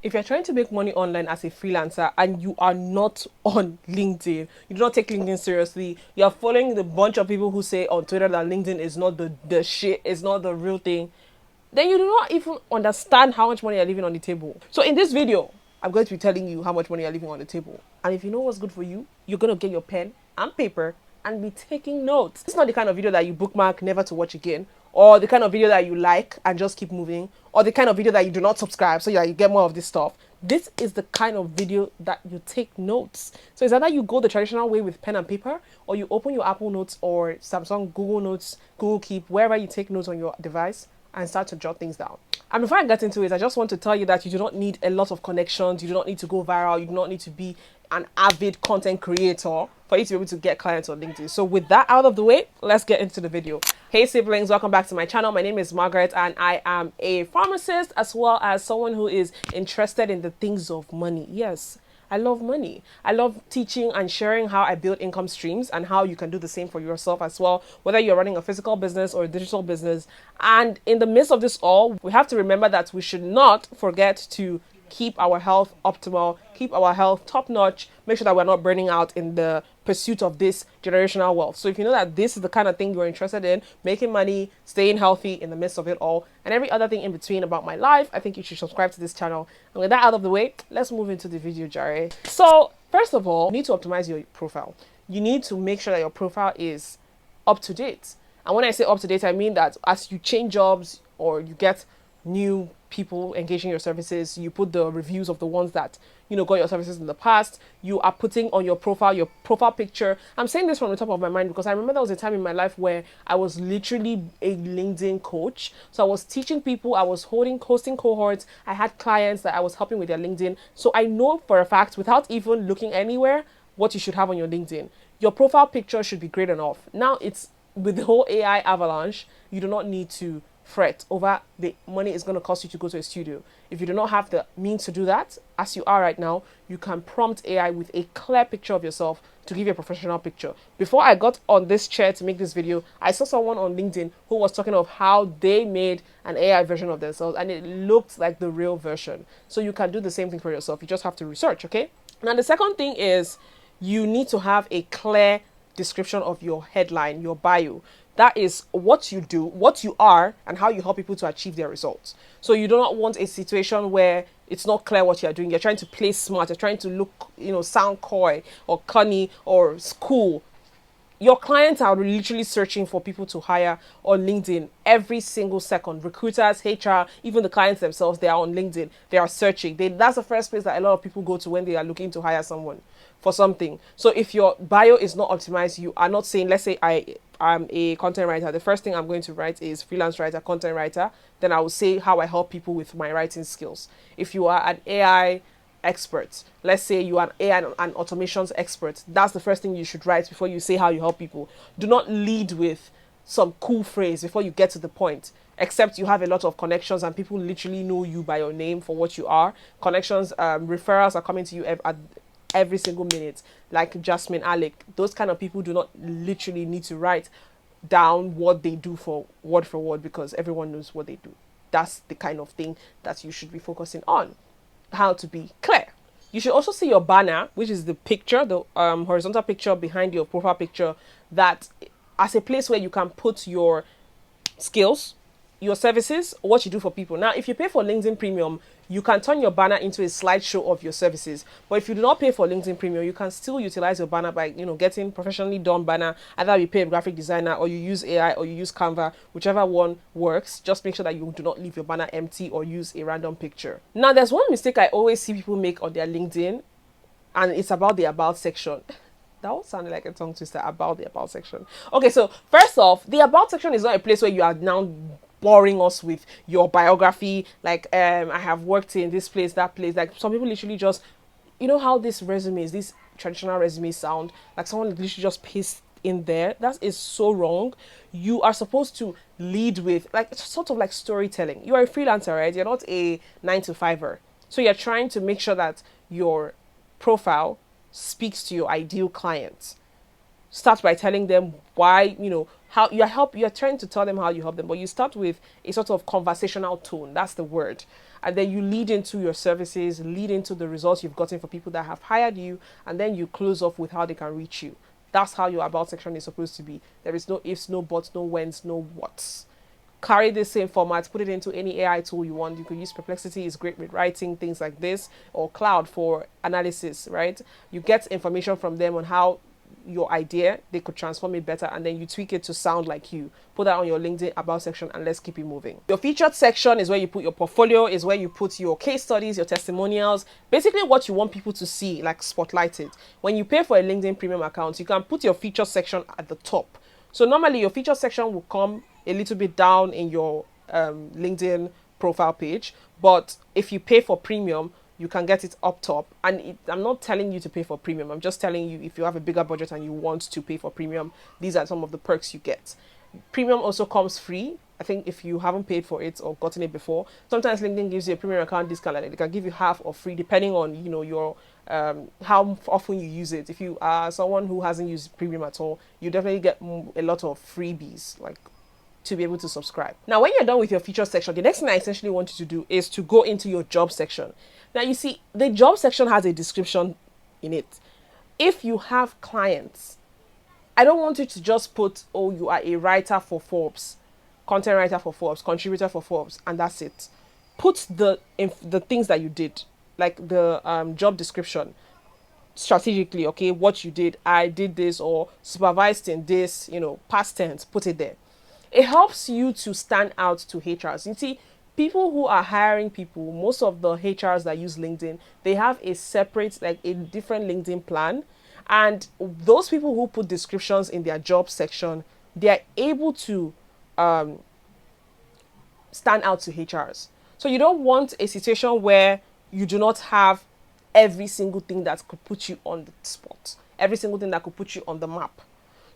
If you're trying to make money online as a freelancer and you are not on LinkedIn, you do not take LinkedIn seriously, you're following the bunch of people who say on Twitter that LinkedIn is not the shit, it's not the real thing, then you do not even understand how much money you're leaving on the table. So in this video, I'm going to be telling you how much money you're leaving on the table. And if you know what's good for you, you're going to get your pen and paper and be taking notes. It's not the kind of video that you bookmark never to watch again, or the kind of video that you like and just keep moving, or the kind of video that you do not subscribe so you get more of this stuff. This is the kind of video that you take notes. So it's either you go the traditional way with pen and paper, or you open your Apple Notes or Samsung Google Notes, Google Keep, wherever you take notes on your device, and start to jot things down. And before I get into it, I just want to tell you that you do not need a lot of connections. You do not need to go viral. You do not need to be an avid content creator for you to be able to get clients on LinkedIn. So with that out of the way, let's get into the video. Hey siblings, welcome back to my channel. My name is Margaret and I am a pharmacist as well as someone who is interested in the things of money. Yes, I love money. I love teaching and sharing how I build income streams and how you can do the same for yourself as well, whether you're running a physical business or a digital business. And in the midst of this all, we have to remember that we should not forget to keep our health optimal, keep our health top notch, make sure that we're not burning out in the pursuit of this generational wealth. So if you know that this is the kind of thing you're interested in, making money, staying healthy in the midst of it all, and every other thing in between about my life, I think you should subscribe to this channel. And with that out of the way, let's move into the video, Jare. So first of all, you need to optimize your profile. You need to make sure that your profile is up to date. And when I say up to date, I mean that as you change jobs or you get new people engaging your services, you put the reviews of the ones that got your services in the past. You are putting on your profile picture. I'm saying this from the top of my mind because I remember there was a time in my life where I was literally a LinkedIn coach. So I was teaching people, I was hosting cohorts, I had clients that I was helping with their LinkedIn. So I know for a fact, without even looking anywhere, what you should have on your LinkedIn. Your profile picture should be great enough. Now it's with the whole AI avalanche, you do not need to fret over the money it's going to cost you to go to a studio. If you do not have the means to do that, as you are right now, you can prompt AI with a clear picture of yourself to give you a professional picture. Before I got on this chair to make this video, I saw someone on LinkedIn who was talking of how they made an AI version of themselves and it looked like the real version. So you can do the same thing for yourself. You just have to research, okay? Now the second thing is you need to have a clear description of your headline, your bio. That is what you do, what you are, and how you help people to achieve their results. So you do not want a situation where it's not clear what you are doing. You're trying to play smart. You're trying to look, sound coy or cunny or cool. Your clients are literally searching for people to hire on LinkedIn every single second. Recruiters, HR, even the clients themselves, they are on LinkedIn. They are searching. That's the first place that a lot of people go to when they are looking to hire someone for something. So if your bio is not optimized, you are not saying, let's say I'm a content writer. The first thing I'm going to write is freelance writer, content writer. Then I will say how I help people with my writing skills. If you are an AI expert, let's say you are an AI and automations expert, that's the first thing you should write before you say how you help people. Do not lead with some cool phrase before you get to the point, except you have a lot of connections and people literally know you by your name for what you are. Connections, referrals are coming to you at every single minute, like Jasmine, Alec. Those kind of people do not literally need to write down what they do for word because everyone knows what they do. That's the kind of thing that you should be focusing on. How to be clear. You should also see your banner, which is the picture, the horizontal picture behind your profile picture, that as a place where you can put your skills, your services, what you do for people. Now, if you pay for LinkedIn Premium, you can turn your banner into a slideshow of your services. But if you do not pay for LinkedIn Premium, you can still utilize your banner by, getting professionally done banner. Either you pay a graphic designer or you use AI or you use Canva, whichever one works. Just make sure that you do not leave your banner empty or use a random picture. Now, there's one mistake I always see people make on their LinkedIn, and it's about the about section. That all sounded like a tongue twister, about the about section. Okay, so first off, the about section is not a place where you are now boring us with your biography, like I have worked in this place, that place. Like some people literally just, how these traditional resumes sound, like someone literally just pastes in there. That is so wrong. You are supposed to lead with like sort of like storytelling. You are a freelancer, right? You're not a 9-to-5er. So you're trying to make sure that your profile speaks to your ideal client. start by telling them why, how you're trying to tell them how you help them, but you start with a sort of conversational tone. That's the word. And then you lead into your services, lead into the results you've gotten for people that have hired you, and then you close off with how they can reach you. That's how your about section is supposed to be. There is no ifs, no buts, no whens, no whats. Carry the same format, put it into any AI tool you want. You could use Perplexity, is great with writing things like this, or Cloud for analysis, right? You get information from them on how your idea they could transform it better, and then you tweak it to sound like you. Put that on your LinkedIn about section, and let's keep it moving. Your featured section is where you put your portfolio, is where you put your case studies, your testimonials, basically what you want people to see, like spotlighted. When you pay for a LinkedIn premium account, you can put your featured section at the top. So normally your featured section will come a little bit down in your LinkedIn profile page, but if you pay for premium, you can get it up top. And I'm not telling you to pay for premium. I'm just telling you, if you have a bigger budget and you want to pay for premium, these are some of the perks you get. Premium also comes free. I think if you haven't paid for it or gotten it before, sometimes LinkedIn gives you a premium account discount. Like they can give you half or free depending on your how often you use it. If you are someone who hasn't used premium at all, you definitely get a lot of freebies, like to be able to subscribe. Now, when you're done with your feature section, the next thing I essentially want you to do is to go into your job section. Now, you see, the job section has a description in it. If you have clients, I don't want you to just put, oh, you are a writer for Forbes, content writer for Forbes, contributor for Forbes, and that's it. Put the things that you did, like the job description, strategically, okay, what you did. I did this, or supervised in this, past tense, put it there. It helps you to stand out to HRs. You see, people who are hiring people, most of the HRs that use LinkedIn, they have a separate, like a different LinkedIn plan. And those people who put descriptions in their job section, they are able to stand out to HRs. So you don't want a situation where you do not have every single thing that could put you on the spot, every single thing that could put you on the map.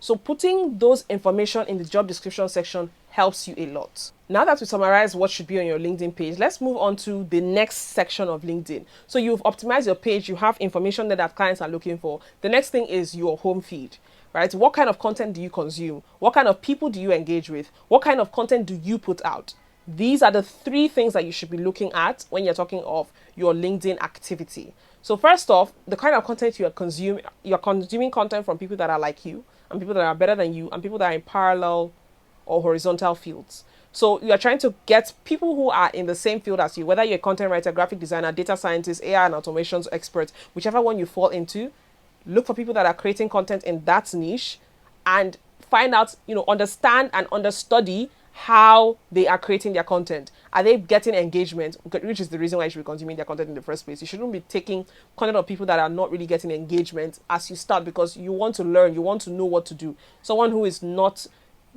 So putting those information in the job description section helps you a lot. Now that we summarize what should be on your LinkedIn page, let's move on to the next section of LinkedIn. So you've optimized your page, you have information that clients are looking for. The next thing is your home feed, right? What kind of content do you consume? What kind of people do you engage with? What kind of content do you put out? These are the three things that you should be looking at when you're talking of your LinkedIn activity. So first off, the kind of content you're consuming content from people that are like you, and people that are better than you, and people that are in parallel or horizontal fields. So you are trying to get people who are in the same field as you, whether you're a content writer, graphic designer, data scientist, AI and automations expert, whichever one you fall into. Look for people that are creating content in that niche and find out, understand and understudy how they are creating their content. Are they getting engagement? Which is the reason why you should be consuming their content in the first place. You shouldn't be taking content of people that are not really getting engagement as you start, because you want to learn, you want to know what to do. Someone who is not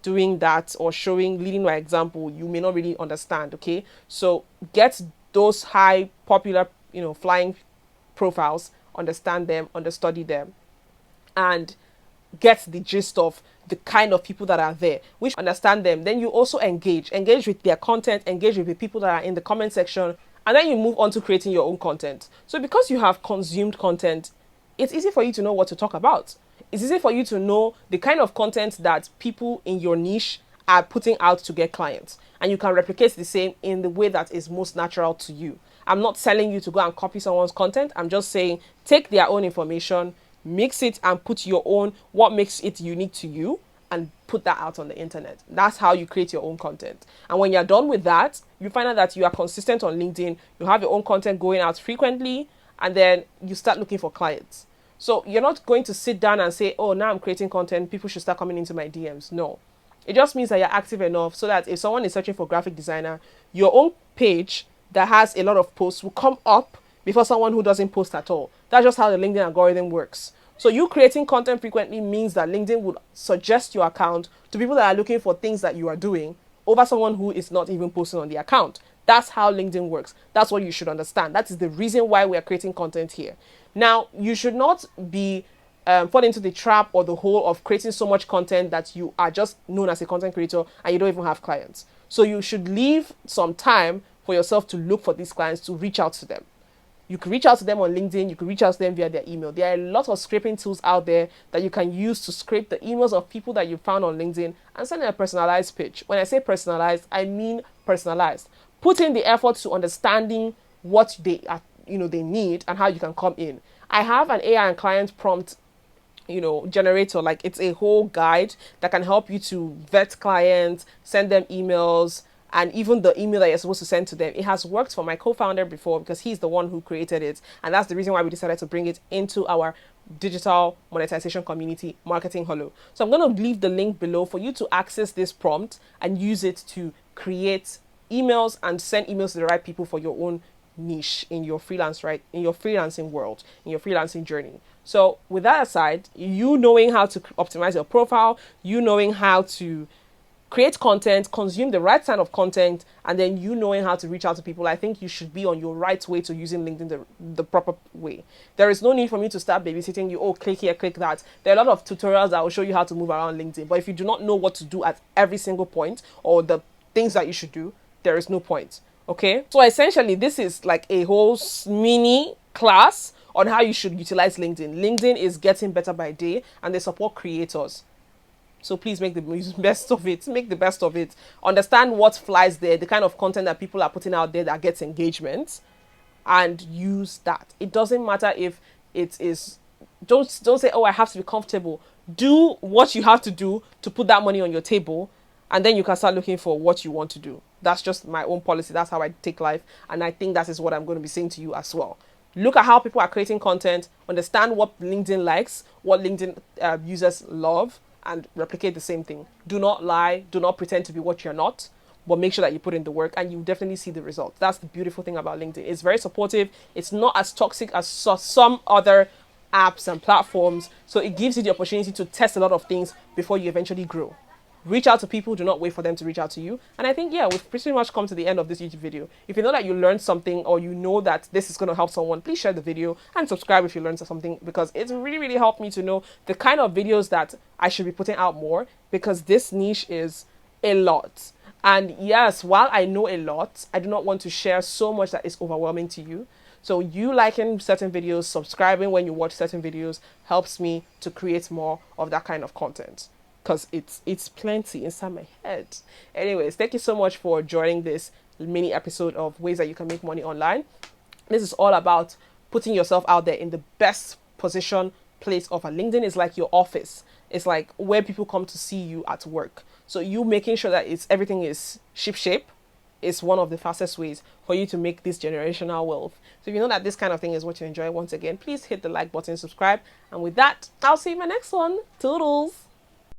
doing that or leading by example, you may not really understand. Okay, so get those high popular, flying profiles, understand them, understudy them, and get the gist of the kind of people that are there, which understand them. Then you also engage with their content, engage with the people that are in the comment section, and then you move on to creating your own content. So because you have consumed content, it's easy for you to know what to talk about. It's easy for you to know the kind of content that people in your niche are putting out to get clients, and you can replicate the same in the way that is most natural to you. I'm not telling you to go and copy someone's content. I'm just saying take their own information, mix it and put your own, what makes it unique to you, and put that out on the internet. That's how you create your own content. And when you're done with that, you find out that you are consistent on LinkedIn, you have your own content going out frequently, and then you start looking for clients. So you're not going to sit down and say, oh, now I'm creating content, people should start coming into my DMs. No. It just means that you're active enough so that if someone is searching for graphic designer, your own page that has a lot of posts will come up before someone who doesn't post at all. That's just how the LinkedIn algorithm works. So you creating content frequently means that LinkedIn would suggest your account to people that are looking for things that you are doing over someone who is not even posting on the account. That's how LinkedIn works. That's what you should understand. That is the reason why we are creating content here. Now, you should not be fall into the trap or the hole of creating so much content that you are just known as a content creator and you don't even have clients. So you should leave some time for yourself to look for these clients, to reach out to them. You can reach out to them on LinkedIn. You can reach out to them via their email. There are a lot of scraping tools out there that you can use to scrape the emails of people that you found on LinkedIn and send them a personalized pitch. When I say personalized, I mean personalized. Put in the effort to understanding what they are, they need and how you can come in. I have an AI and client prompt generator. Like, it's a whole guide that can help you to vet clients, send them emails, and even the email that you're supposed to send to them. It has worked for my co-founder before because he's the one who created it, and that's the reason why we decided to bring it into our digital monetization community, Marketing Hollow. So I'm going to leave the link below for you to access this prompt and use it to create emails and send emails to the right people for your own niche in your freelancing world, in your freelancing journey. So with that aside, you knowing how to optimize your profile, you knowing how to create content, consume the right kind of content, and then you knowing how to reach out to people, I think you should be on your right way to using LinkedIn the proper way. There is no need for me to start babysitting you. Oh, click here, click that. There are a lot of tutorials that will show you how to move around LinkedIn. But if you do not know what to do at every single point or the things that you should do, there is no point. Okay? So essentially, this is like a whole mini class on how you should utilize LinkedIn. LinkedIn is getting better by day, and they support creators. So please make the best of it. Make the best of it. Understand what flies there, the kind of content that people are putting out there that gets engagement, and use that. It doesn't matter if it is. Don't say, oh, I have to be comfortable. Do what you have to do to put that money on your table, and then you can start looking for what you want to do. That's just my own policy. That's how I take life, and I think that is what I'm going to be saying to you as well. Look at how people are creating content. Understand what LinkedIn likes, what LinkedIn users love, and replicate the same thing. Do not lie. Do not pretend to be what you're not, but make sure that you put in the work, and you definitely see the results. That's the beautiful thing about LinkedIn. It's very supportive. It's not as toxic as some other apps and platforms. So it gives you the opportunity to test a lot of things before you eventually grow. Reach out to people. Do not wait for them to reach out to you. And I think, yeah, we've pretty much come to the end of this YouTube video. If you know that you learned something, or you know that this is going to help someone, please share the video and subscribe if you learned something, because it's really, really helped me to know the kind of videos that I should be putting out more, because this niche is a lot. And yes, while I know a lot, I do not want to share so much that is overwhelming to you. So you liking certain videos, subscribing when you watch certain videos helps me to create more of that kind of content, because it's plenty inside my head. Anyways, thank you so much for joining this mini episode of ways that you can make money online. This is all about putting yourself out there in the best place of a LinkedIn. Is like your office. It's like where people come to see you at work. So you making sure that everything is ship-shape is one of the fastest ways for you to make this generational wealth. So if you know that this kind of thing is what you enjoy, once again, please hit the like button, subscribe. And with that, I'll see you in my next one. Toodles!